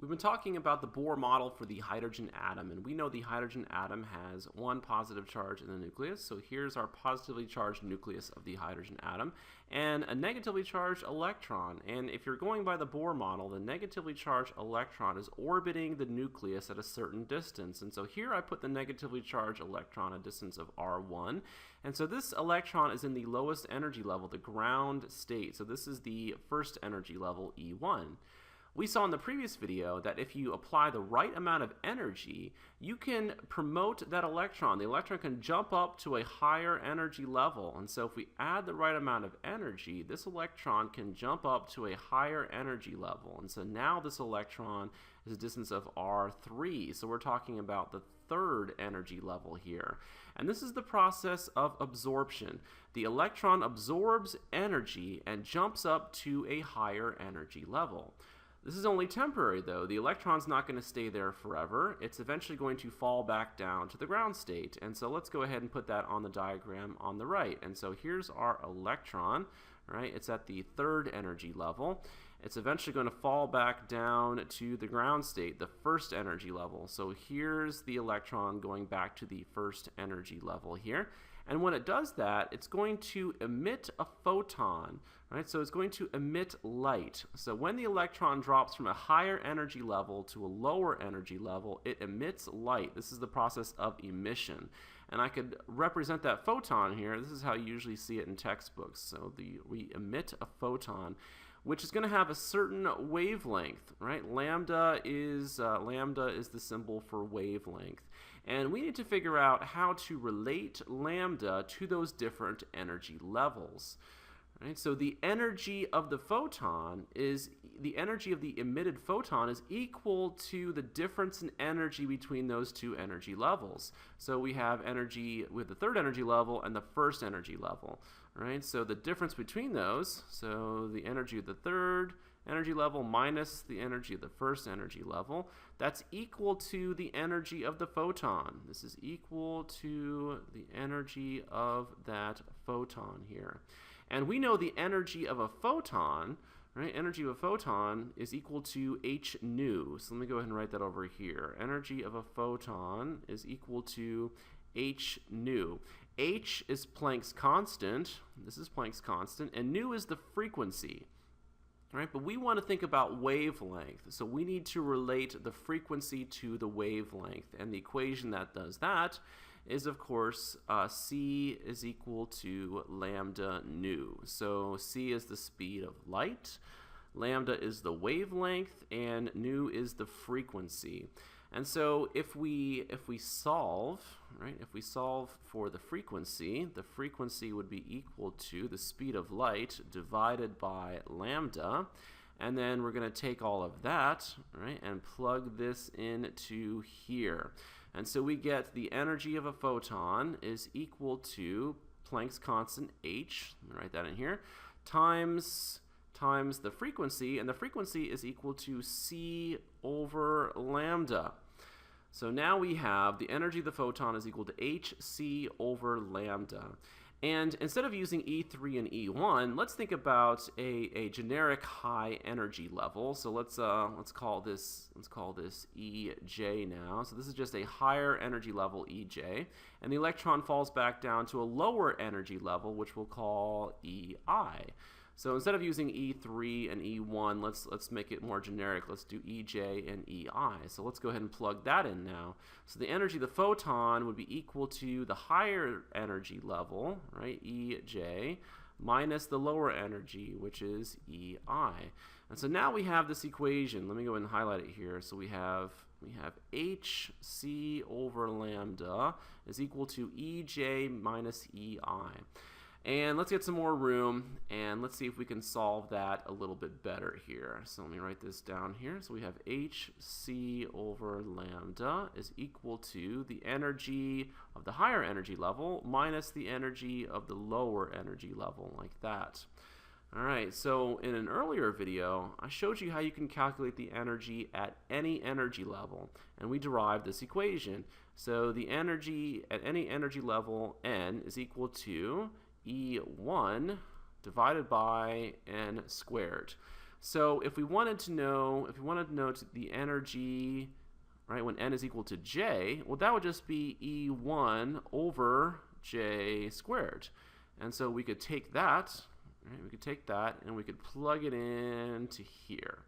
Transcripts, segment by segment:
We've been talking about the Bohr model for the hydrogen atom, and we know the hydrogen atom has one positive charge in the nucleus. So here's our positively charged nucleus of the hydrogen atom and a negatively charged electron. And if you're going by the Bohr model, the negatively charged electron is orbiting the nucleus at a certain distance. And so here I put the negatively charged electron a distance of r1. And so this electron is in the lowest energy level, the ground state. So this is the first energy level, E1. We saw in the previous video that if you apply the right amount of energy, you can promote that electron. The electron can jump up to a higher energy level. And so if we add the right amount of energy, this electron can jump up to a higher energy level. And so now this electron is a distance of r3. So we're talking about the third energy level here. And this is the process of absorption. The electron absorbs energy and jumps up to a higher energy level. This is only temporary though. The electron's not going to stay there forever. It's eventually going to fall back down to the ground state. And so let's go ahead and put that on the diagram on the right. And so here's our electron, right? It's at the third energy level. It's eventually going to fall back down to the ground state, the first energy level. So here's the electron going back to the first energy level here. And when it does that, it's going to emit a photon, right? So it's going to emit light. So when the electron drops from a higher energy level to a lower energy level, it emits light. This is the process of emission. And I could represent that photon here. This is how you usually see it in textbooks. So we emit a photon, which is going to have a certain wavelength, right? Lambda is the symbol for wavelength. And we need to figure out how to relate lambda to those different energy levels. Right? So the energy of the photon is, the energy of the emitted photon is equal to the difference in energy between those two energy levels. So we have energy with the third energy level and the first energy level. Right? So the difference between those, so the energy of the third energy level minus the energy of the first energy level, that's equal to the energy of the photon. This is equal to the energy of that photon here. And we know the energy of a photon, right? Energy of a photon is equal to h nu. So let me go ahead and write that over here. Energy of a photon is equal to h nu. H is Planck's constant. This is Planck's constant. And nu is the frequency. Right? But we want to think about wavelength. So we need to relate the frequency to the wavelength. And the equation that does that is, of course, c is equal to lambda nu. So c is the speed of light, lambda is the wavelength, and nu is the frequency. And so if we solve, right, if we solve for the frequency would be equal to the speed of light divided by lambda. And then we're going to take all of that, right, and plug this into here. And so we get the energy of a photon is equal to Planck's constant h, let me write that in here, times the frequency, and the frequency is equal to c over lambda. So now we have the energy of the photon is equal to hc over lambda. And instead of using E3 and E1, let's think about a generic high energy level. So let's call this EJ now. So this is just a higher energy level, EJ, and the electron falls back down to a lower energy level, which we'll call EI. So instead of using E3 and E1, let's make it more generic. Let's do EJ and EI. So let's go ahead and plug that in now. So the energy of the photon would be equal to the higher energy level, right, EJ, minus the lower energy, which is EI. And so now we have this equation. Let me go ahead and highlight it here. So we have hc over lambda is equal to EJ minus EI. And let's get some more room, and let's see if we can solve that a little bit better here. So let me write this down here. So we have hc over lambda is equal to the energy of the higher energy level minus the energy of the lower energy level, like that. All right, so in an earlier video, I showed you how you can calculate the energy at any energy level, and we derived this equation. So the energy at any energy level, n, is equal to E1 divided by n squared. So if we wanted to know the energy, right, when n is equal to j, well, that would just be E1 over j squared. And so we could take that, right, and we could plug it into here.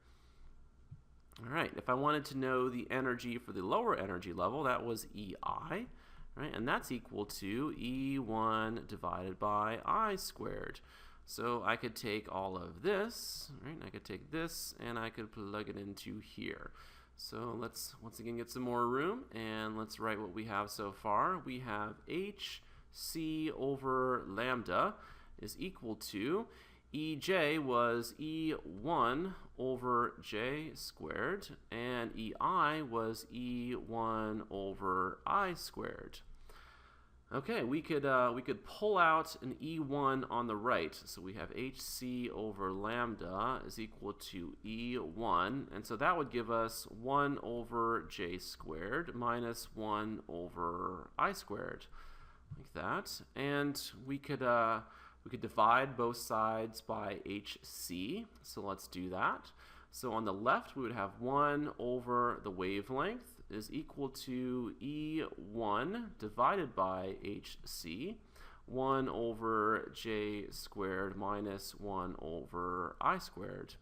All right, if I wanted to know the energy for the lower energy level, that was EI, right, and that's equal to E1 divided by I squared. So I could take all of this, right, I could take this and I could plug it into here. So let's once again get some more room and let's write what we have so far. We have HC over lambda is equal to EJ was E1 over J squared, and EI was E1 over I squared. Okay, we could pull out an E1 on the right, so we have HC over lambda is equal to E1, and so that would give us 1 over J squared minus 1 over I squared, like that, and we could divide both sides by HC, so let's do that. So on the left, we would have 1 over the wavelength is equal to E1 divided by HC, 1 over J squared minus 1 over I squared.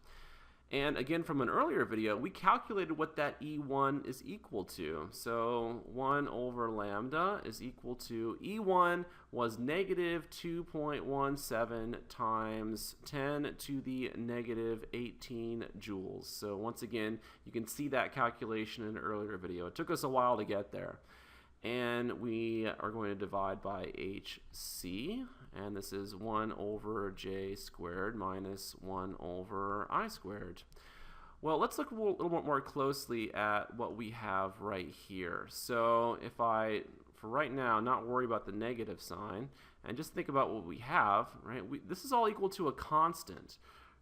And again, from an earlier video, we calculated what that E1 is equal to. So 1 over lambda is equal to, E1 was negative 2.17 times 10 to the negative 18 joules. So once again, you can see that calculation in an earlier video. It took us a while to get there. And we are going to divide by HC, and this is 1 over J squared minus 1 over I squared. Well, let's look a little bit more closely at what we have right here. So if I, for right now, not worry about the negative sign, and just think about what we have, right? This is all equal to a constant,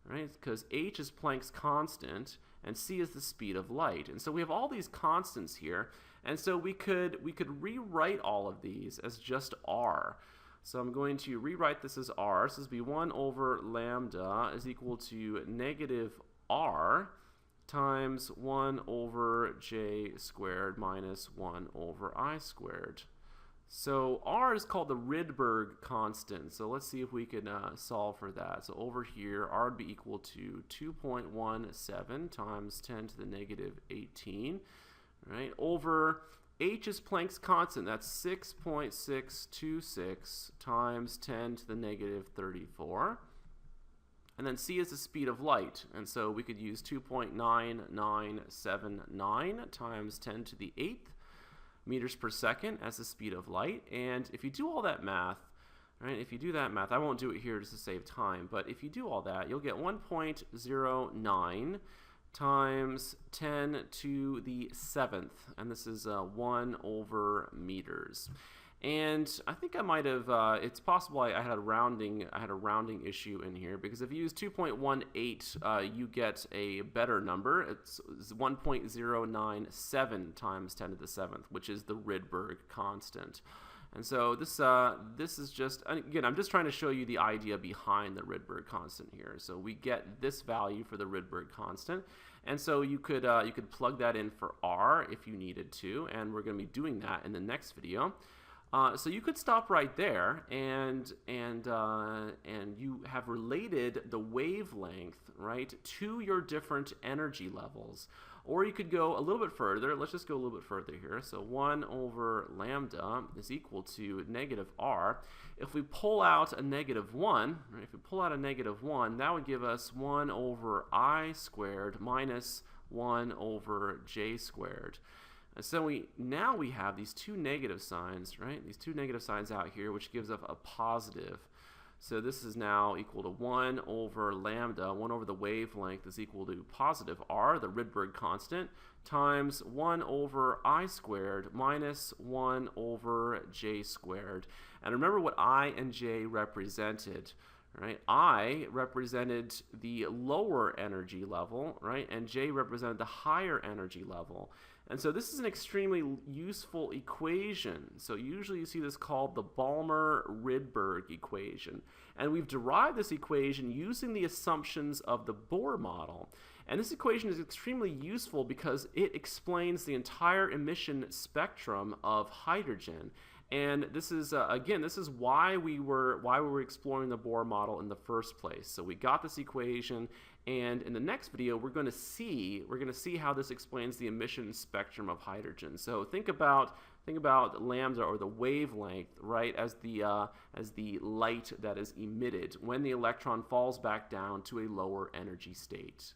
right? Because h is Planck's constant, and c is the speed of light. And so we have all these constants here, and so we could rewrite all of these as just r. So I'm going to rewrite this as r. So this will be 1 over lambda is equal to negative r times 1 over j squared minus 1 over I squared. So r is called the Rydberg constant. So let's see if we can solve for that. So over here, r would be equal to 2.17 times 10 to the negative 18. Right, over h is Planck's constant, that's 6.626 times 10 to the negative 34. And then c is the speed of light, and so we could use 2.9979 times 10 to the 8th meters per second as the speed of light. And if you do all that math, right, if you do that math, I won't do it here just to save time, but if you do all that, you'll get 1.09 times 10 to the 7th, and this is 1 over meters. And I think I might have, it's possible I had a rounding issue in here, because if you use 2.18, you get a better number. It's 1.097 times 10 to the 7th, which is the Rydberg constant. And so this is just, again, I'm just trying to show you the idea behind the Rydberg constant here. So we get this value for the Rydberg constant, and so you could plug that in for r if you needed to, and we're going to be doing that in the next video. So you could stop right there, and you have related the wavelength, right, to your different energy levels. Or you could go a little bit further. Let's just go a little bit further here. So 1 over lambda is equal to negative r. If we pull out a negative 1, right, if we pull out a negative 1, that would give us 1 over I squared minus 1 over j squared. And so now we have these two negative signs, right? These two negative signs out here, which gives us a positive. So this is now equal to 1 over lambda, 1 over the wavelength is equal to positive r, the Rydberg constant, times 1 over I squared minus 1 over j squared. And remember what I and j represented, right? I represented the lower energy level, right? And J represented the higher energy level. And so this is an extremely useful equation. So usually you see this called the Balmer-Rydberg equation. And we've derived this equation using the assumptions of the Bohr model. And this equation is extremely useful because it explains the entire emission spectrum of hydrogen. And this is again, this is why we were exploring the Bohr model in the first place. So we got this equation, and in the next video we're going to see how this explains the emission spectrum of hydrogen. So think about lambda, or the wavelength, right, as the light that is emitted when the electron falls back down to a lower energy state.